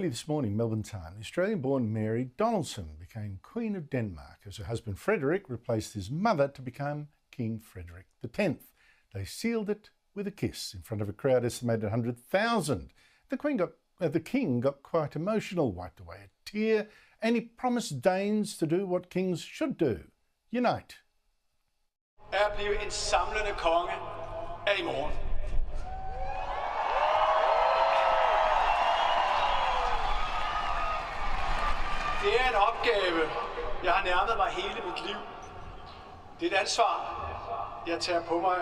Early this morning, Melbourne time, the Australian-born Mary Donaldson became Queen of Denmark as her husband Frederik replaced his mother to become King Frederik X. They sealed it with a kiss in front of a crowd estimated 100,000. The King got quite emotional, wiped away a tear, and he promised Danes to do what kings should do: unite. At blive en samlende konge er i morgen. Det er en opgave, jeg har nærmet mig hele mit liv. Det er et ansvar, jeg tager på mig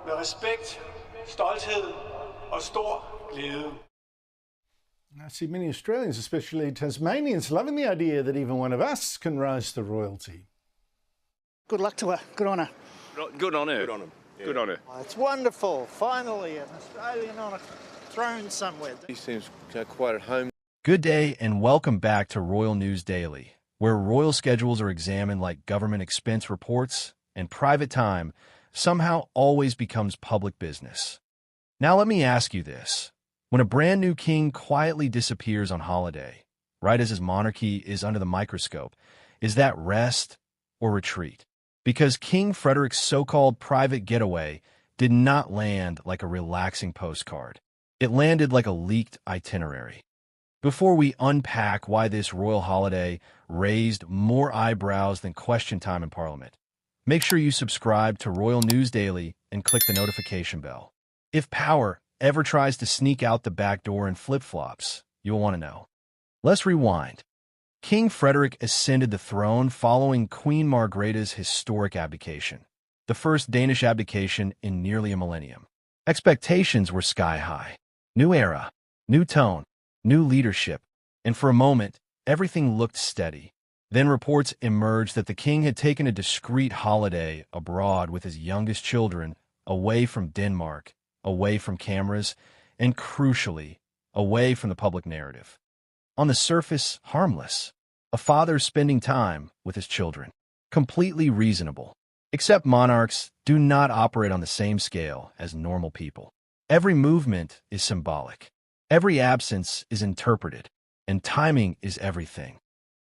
med respekt, stolthed og stor glæde. I see many Australians, especially Tasmanians, loving the idea that even one of us can rise to royalty. Good luck to her. Good on her. Good on her. Good on him. Yeah. Good on her. It's wonderful. Finally, an Australian on a throne somewhere. He seems quite at home. Good day and welcome back to Royal News Daily, where royal schedules are examined like government expense reports and private time somehow always becomes public business. Now let me ask you this. When a brand new king quietly disappears on holiday, right as his monarchy is under the microscope, is that rest or retreat? Because King Frederik's so-called private getaway did not land like a relaxing postcard. It landed like a leaked itinerary. Before we unpack why this royal holiday raised more eyebrows than question time in Parliament, make sure you subscribe to Royal News Daily and click the notification bell. If power ever tries to sneak out the back door in flip-flops, you'll want to know. Let's rewind. King Frederik ascended the throne following Queen Margrethe's historic abdication, the first Danish abdication in nearly a millennium. Expectations were sky-high. New era, new tone, new leadership, and for a moment, everything looked steady. Then reports emerged that the king had taken a discreet holiday abroad with his youngest children, away from Denmark, away from cameras, and crucially, away from the public narrative. On the surface, harmless. A father spending time with his children. Completely reasonable. Except monarchs do not operate on the same scale as normal people. Every movement is symbolic. Every absence is interpreted, and timing is everything.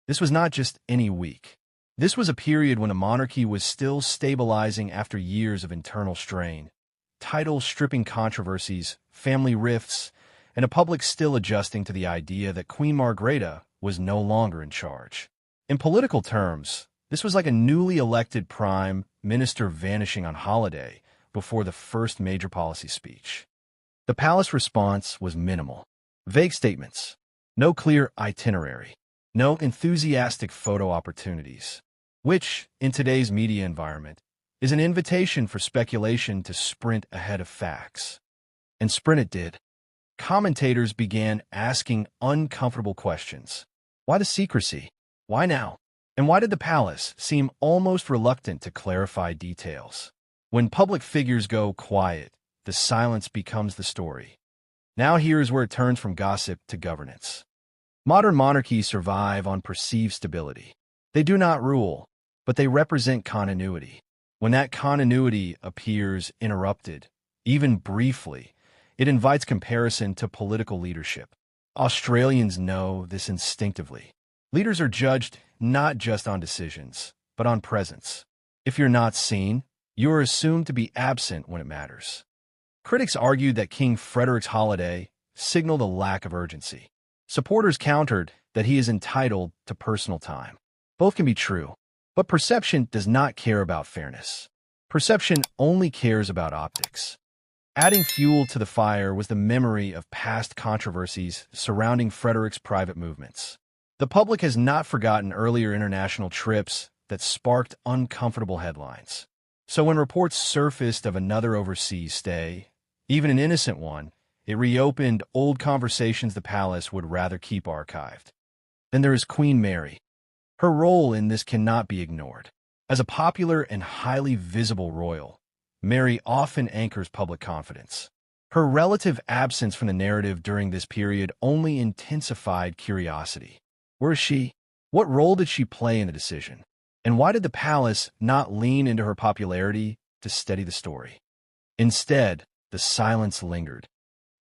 This was not just any week. This was a period when a monarchy was still stabilizing after years of internal strain, title-stripping controversies, family rifts, and a public still adjusting to the idea that Queen Margrethe was no longer in charge. In political terms, this was like a newly elected prime minister vanishing on holiday before the first major policy speech. The palace response was minimal. Vague statements, no clear itinerary, no enthusiastic photo opportunities, which, in today's media environment, is an invitation for speculation to sprint ahead of facts. And sprint it did. Commentators began asking uncomfortable questions. Why the secrecy? Why now? And why did the palace seem almost reluctant to clarify details? When public figures go quiet, the silence becomes the story. Now here's where it turns from gossip to governance. Modern monarchies survive on perceived stability. They do not rule, but they represent continuity. When that continuity appears interrupted, even briefly, it invites comparison to political leadership. Australians know this instinctively. Leaders are judged not just on decisions, but on presence. If you're not seen, you are assumed to be absent when it matters. Critics argued that King Frederik's holiday signaled a lack of urgency. Supporters countered that he is entitled to personal time. Both can be true, but perception does not care about fairness. Perception only cares about optics. Adding fuel to the fire was the memory of past controversies surrounding Frederik's private movements. The public has not forgotten earlier international trips that sparked uncomfortable headlines. So when reports surfaced of another overseas stay, even an innocent one, it reopened old conversations the palace would rather keep archived. Then there is Queen Mary. Her role in this cannot be ignored. As a popular and highly visible royal, Mary often anchors public confidence. Her relative absence from the narrative during this period only intensified curiosity. Where is she? What role did she play in the decision? And why did the palace not lean into her popularity to steady the story? Instead, the silence lingered.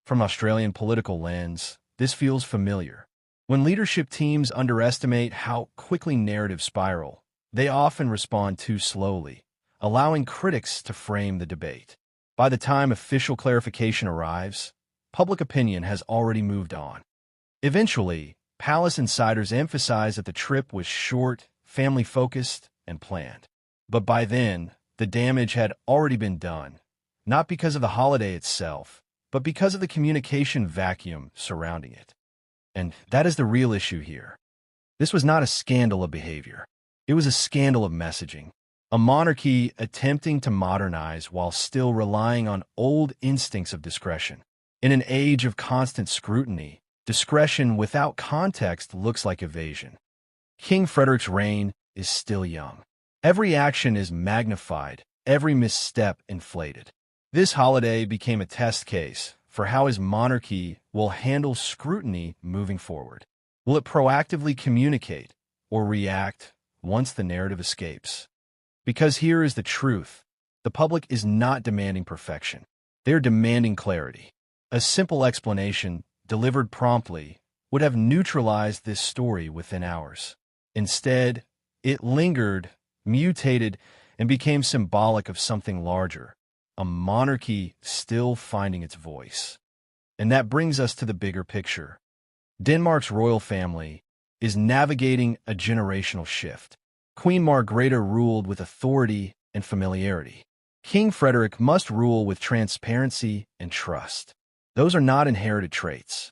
From an Australian political lens, this feels familiar. When leadership teams underestimate how quickly narratives spiral, they often respond too slowly, allowing critics to frame the debate. By the time official clarification arrives, public opinion has already moved on. Eventually, palace insiders emphasize that the trip was short, family-focused, and planned. But by then, the damage had already been done, not because of the holiday itself, but because of the communication vacuum surrounding it. And that is the real issue here. This was not a scandal of behavior. It was a scandal of messaging. A monarchy attempting to modernize while still relying on old instincts of discretion. In an age of constant scrutiny, discretion without context looks like evasion. King Frederik's reign is still young. Every action is magnified, every misstep inflated. This holiday became a test case for how his monarchy will handle scrutiny moving forward. Will it proactively communicate or react once the narrative escapes? Because here is the truth. The public is not demanding perfection. They're demanding clarity. A simple explanation, delivered promptly, would have neutralized this story within hours. Instead, it lingered, mutated, and became symbolic of something larger, a monarchy still finding its voice. And that brings us to the bigger picture. Denmark's royal family is navigating a generational shift. Queen Margrethe ruled with authority and familiarity. King Frederik must rule with transparency and trust. Those are not inherited traits.